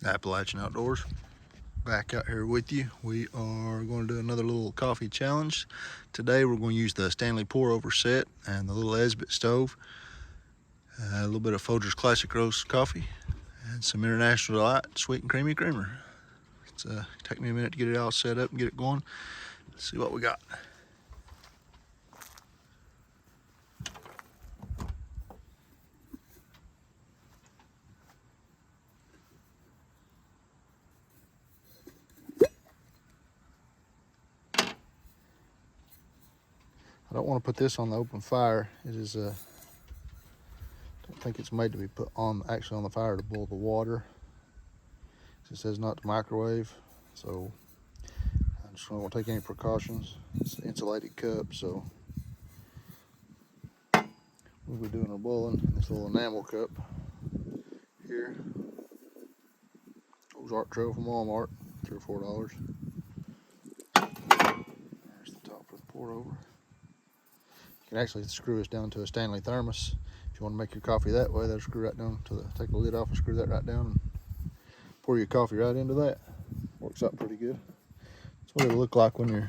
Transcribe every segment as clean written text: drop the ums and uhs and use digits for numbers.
Appalachian Outdoors, back out here with you. We are going to do another little coffee challenge. Today we're going to use the Stanley Pour Over set and the little Esbit stove, a little bit of Folgers Classic Roast coffee, and some International Delight Sweet and Creamy Creamer. It's take me a minute to get it all set up and get it going. Let's see what we got. I don't want to put this on the open fire. It is I don't think it's made to be put on actually on the fire to boil the water. It says not to microwave, so I just don't want to take any precautions. It's an insulated cup, so we'll be doing our boiling in this little enamel cup here. Ozark Trail from Walmart, $3 or $4. There's the top of the pour over. You can actually screw this down to a Stanley thermos. If you want to make your coffee that way, that'll screw right down to the, take the lid off and screw that right down and pour your coffee right into that. Works out pretty good. That's what it'll look like when you're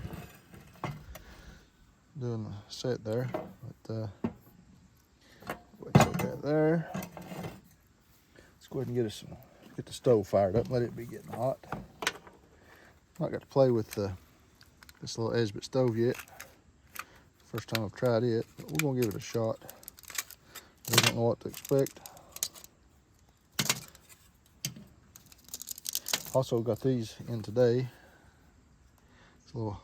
doing the set there. But set that there. Let's go ahead and get the stove fired up, let it be getting hot. Not got to play with this little Esbit stove yet. First time I've tried it, but we're gonna give it a shot. We don't know what to expect. Also got these in today. These little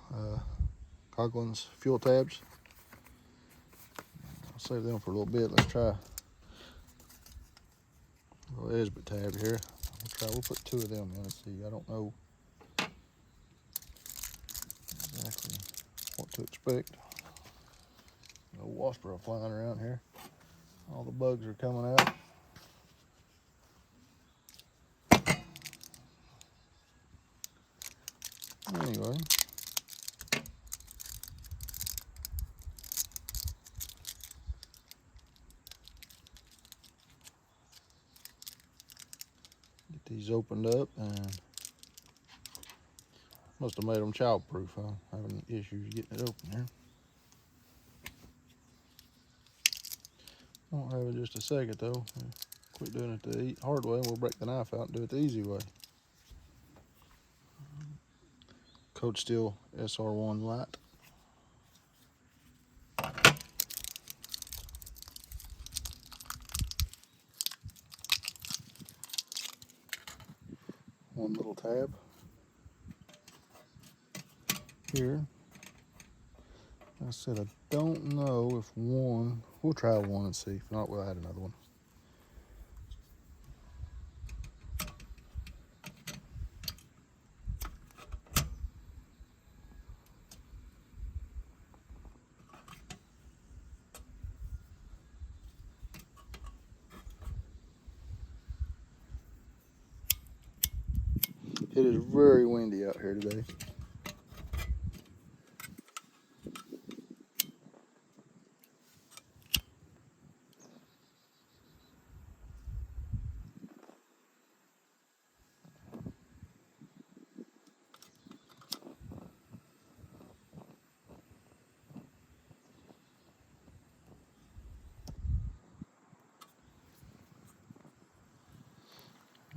Coghlan's fuel tabs. I'll save them for a little bit. Let's try a little Esbit tab here. We'll put 2 of them in. Let's see. I don't know exactly what to expect. No wasps are flying around here. All the bugs are coming out. Anyway, get these opened up, and must have made them child-proof. I'm having issues getting it open here. Won't have it just a second though. Quit doing it the hard way, we'll break the knife out and do it the easy way. Cold Steel SR1 Light. One little tab here. Like I said, I don't know if one, we'll try one and see. If not, we'll add another one. It is very windy out here today.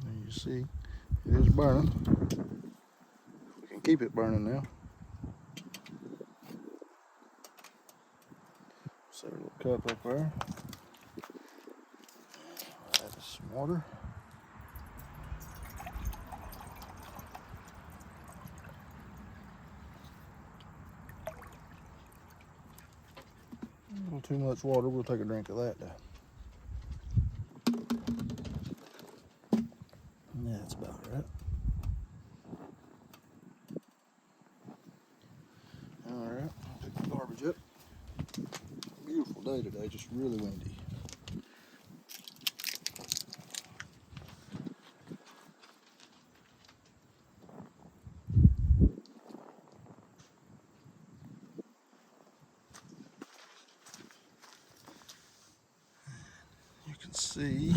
And you see, it is burning. We can keep it burning now. Set a little cup up there. Add some water. A little too much water, we'll take a drink of that now. Yeah, that's about right. Alright, pick the garbage up. Beautiful day today, just really windy. You can see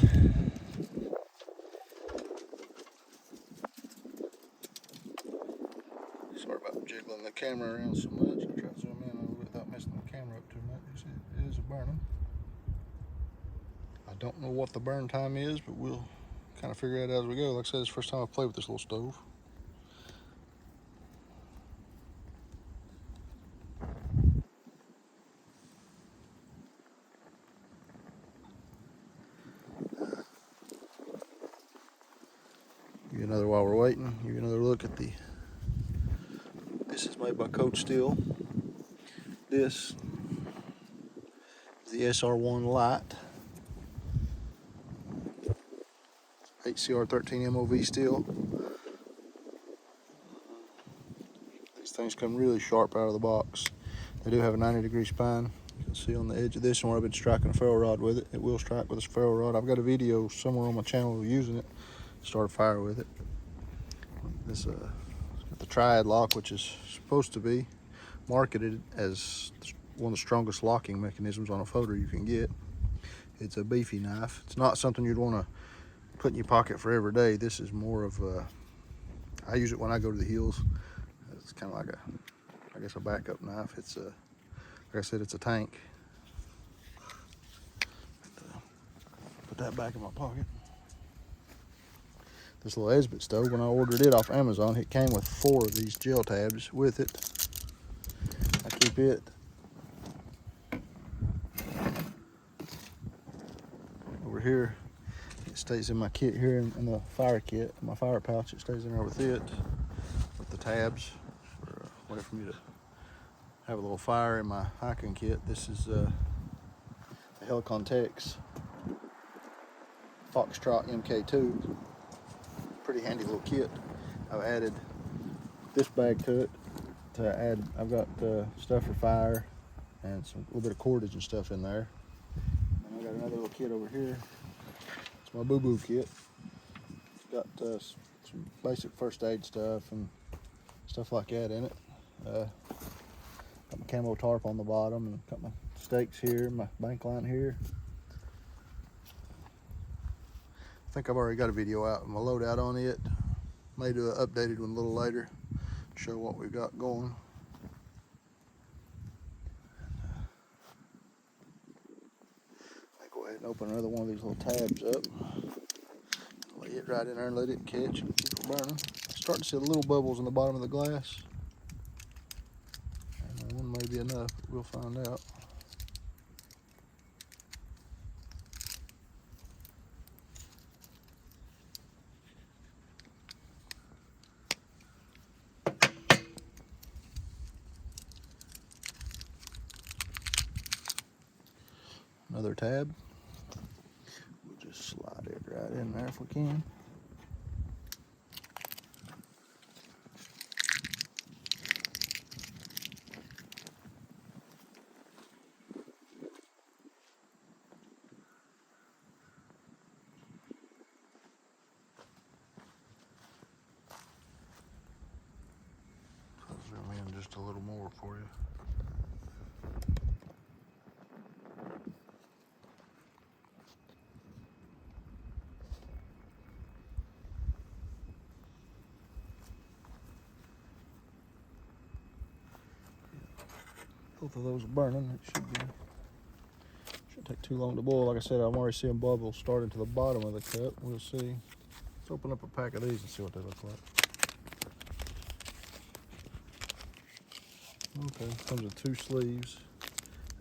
about jiggling the camera around so much. I'll try to zoom in a little bit without messing the camera up too much. You see, it is burning. I don't know what the burn time is, but we'll kind of figure it out as we go. Like I said, it's the first time I've played with this little stove. Give you another while we're waiting. Give you another look at the. This is made by Cold Steel. This is the SR1 Lite. HCR 13 MOV steel. These things come really sharp out of the box. They do have a 90-degree spine. You can see on the edge of this one where I've been striking a ferro rod with it. It will strike with a ferro rod. I've got a video somewhere on my channel using it. Start a fire with it. This got the triad lock, which is supposed to be marketed as one of the strongest locking mechanisms on a folder you can get. It's a beefy knife. It's not something you'd want to put in your pocket for every day. This is more of a, I use it when I go to the hills. It's kind of like I guess a backup knife. It's a, like I said, it's a tank. Put that back in my pocket. This little Esbit stove, when I ordered it off Amazon, it came with 4 of these gel tabs with it. I keep it over here. It stays in my kit here in the fire kit, my fire pouch. It stays in there with it, with the tabs for a way for me to have a little fire in my hiking kit. This is the Helicon Tex Foxtrot MK2. Pretty handy little kit. I've added this bag to it to add. I've got stuff for fire and a little bit of cordage and stuff in there. And I got another little kit over here. It's my boo-boo kit. It's got some basic first aid stuff and stuff like that in it. Got my camo tarp on the bottom and got my stakes here, my bank line here. I think I've already got a video out with my loadout on it. May do an updated one a little later, show what we've got going. I'll go ahead and open another one of these little tabs up. Lay it right in there and let it catch and keep it burning. I'm starting to see the little bubbles in the bottom of the glass. And one may be enough, but we'll find out. Another tab. We'll just slide it right in there if we can. I'll zoom in just a little more for you. Both of those are burning. It shouldn't take too long to boil. Like I said, I'm already seeing bubbles starting to the bottom of the cup. We'll see. Let's open up a pack of these and see what they look like. Okay, comes with 2 sleeves.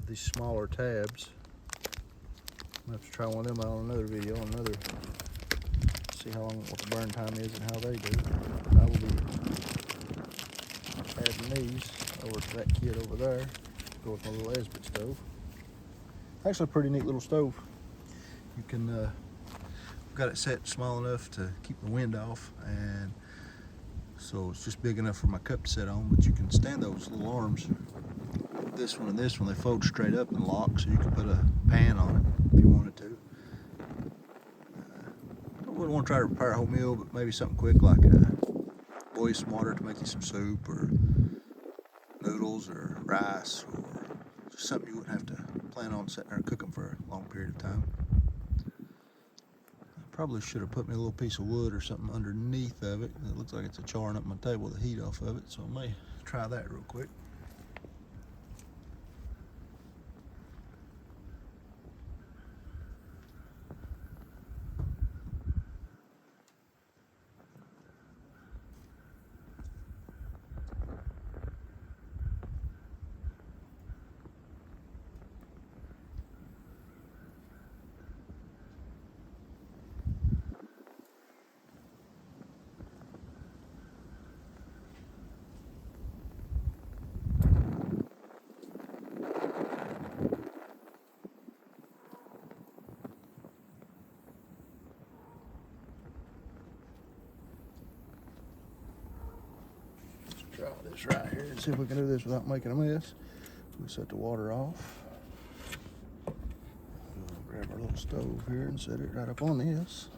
These smaller tabs. I'm gonna have to try one of them out on another video. See how long, what the burn time is and how they do. I will be adding these over to that kit over there. Go with my little Esbit stove. Actually a pretty neat little stove. You can, I've got it set small enough to keep the wind off, and so it's just big enough for my cup to sit on, but you can stand those little arms. This one and this one, they fold straight up and lock, so you can put a pan on it if you wanted to. I wouldn't want to try to prepare a whole meal, but maybe something quick like boil some water to make you some soup, or noodles, or rice, or just something you wouldn't have to plan on sitting there and cooking for a long period of time. Probably should have put me a little piece of wood or something underneath of it. It looks like it's charring up my table, the heat off of it, so I may try that real quick. Try this right here and see if we can do this without making a mess. We set the water off. We'll grab our little stove here and set it right up on this.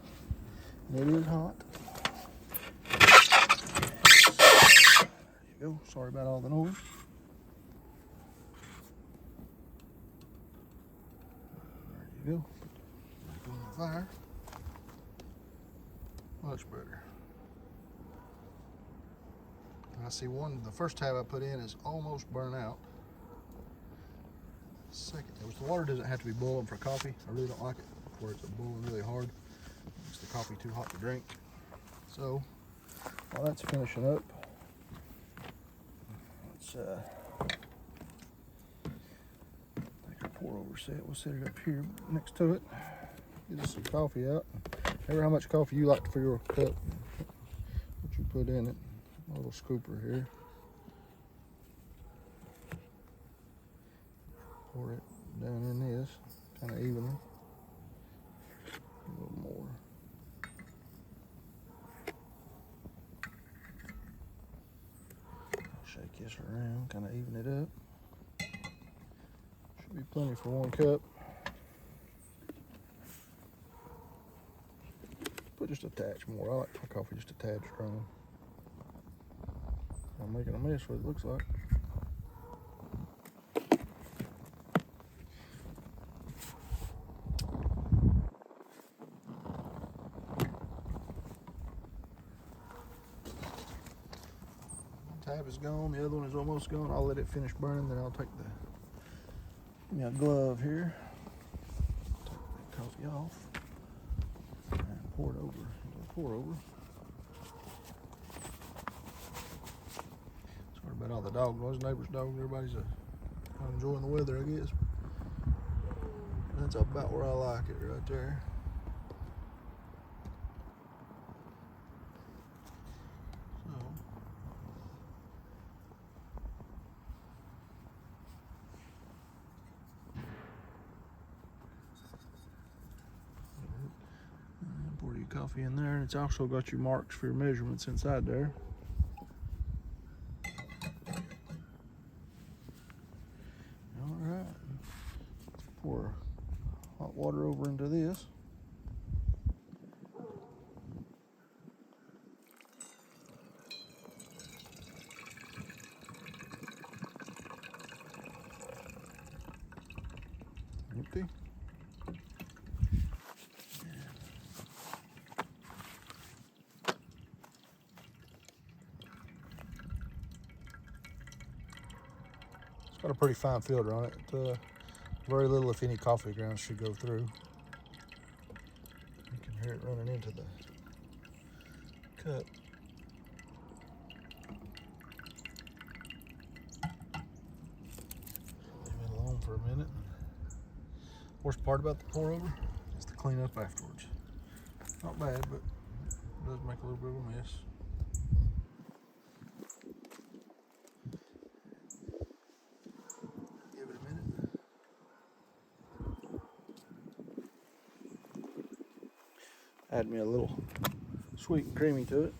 And it is hot. There you go. Sorry about all the noise. There you go. Put it on the fire. Much better. I see the first tab I put in is almost burnt out. Second, the water doesn't have to be boiling for coffee. I really don't like it where it's boiling really hard. It makes the coffee too hot to drink. So while that's finishing up, let's take our pour over set. We'll set it up here next to it. Get us some coffee out. Remember how much coffee you like for your cup. What you put in it. A little scooper here. Pour it down in this, kind of evenly. A little more. Shake this around, kind of even it up. Should be plenty for one cup. Put just a touch more. I like my coffee just a tad strong. I'm making a mess what it looks like. Tab is gone, the other one is almost gone. I'll let it finish burning, then I'll take give me a glove here. Take the coffee off and pour it over. Pour over. Sorry about all the dog noise, neighbor's dog. Everybody's enjoying the weather, I guess. That's about where I like it, right there. Pour your coffee in there, and it's also got your marks for your measurements inside there. All right, let's pour hot water over into this. Empty. It's got a pretty fine filter on it. Very little, if any, coffee grounds should go through. You can hear it running into the cup. Leave it alone for a minute. Worst part about the pour over is the cleanup afterwards. Not bad, but it does make a little bit of a mess. Give it a minute. Add me a little sweet and creamy to it.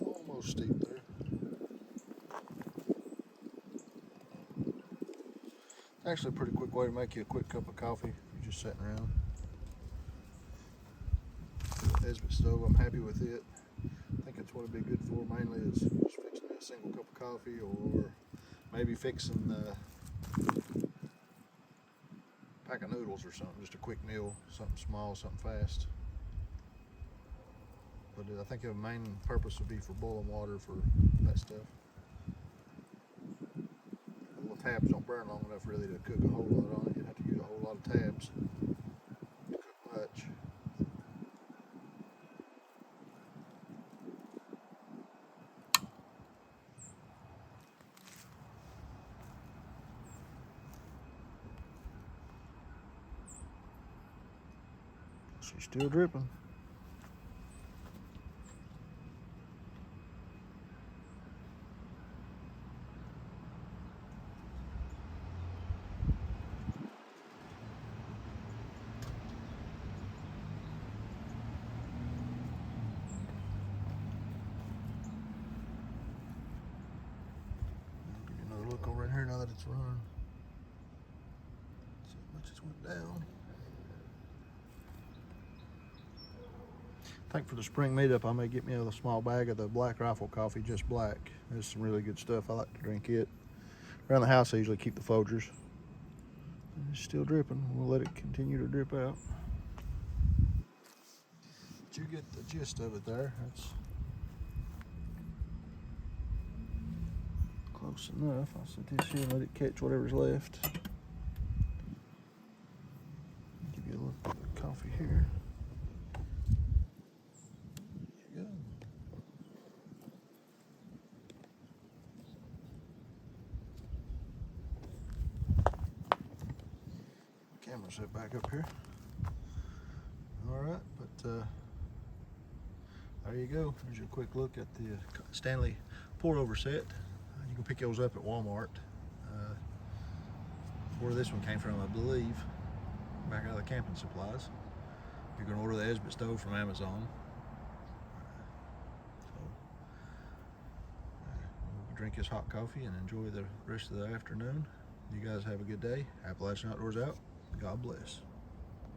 Almost steep there. Actually a pretty quick way to make you a quick cup of coffee. You're just sitting around. Esbit stove. I'm happy with it. I think that's what it'd be good for mainly is just fixing a single cup of coffee, or maybe fixing a pack of noodles or something, just a quick meal, something small, something fast. But I think the main purpose would be for boiling water for that stuff. The little tabs don't burn long enough really to cook a whole lot on it. You'd have to use a whole lot of tabs to cook much. She's still dripping. Give you another look over in here now that it's running. See how much it's went down. I think for the spring meetup, I may get me a small bag of the Black Rifle coffee, just black. There's some really good stuff. I like to drink it. Around the house, I usually keep the Folgers. It's still dripping. We'll let it continue to drip out. But you get the gist of it there. That's close enough. I'll set this here and let it catch whatever's left. Give you a look at the coffee here. Camera set back up here. All right, but there you go. There's your quick look at the Stanley Pour Over set. You can pick those up at Walmart. Where this one came from, I believe, back out of the camping supplies. You can order the Esbit stove from Amazon. We'll drink this hot coffee and enjoy the rest of the afternoon. You guys have a good day. Appalachian Outdoors out. God bless.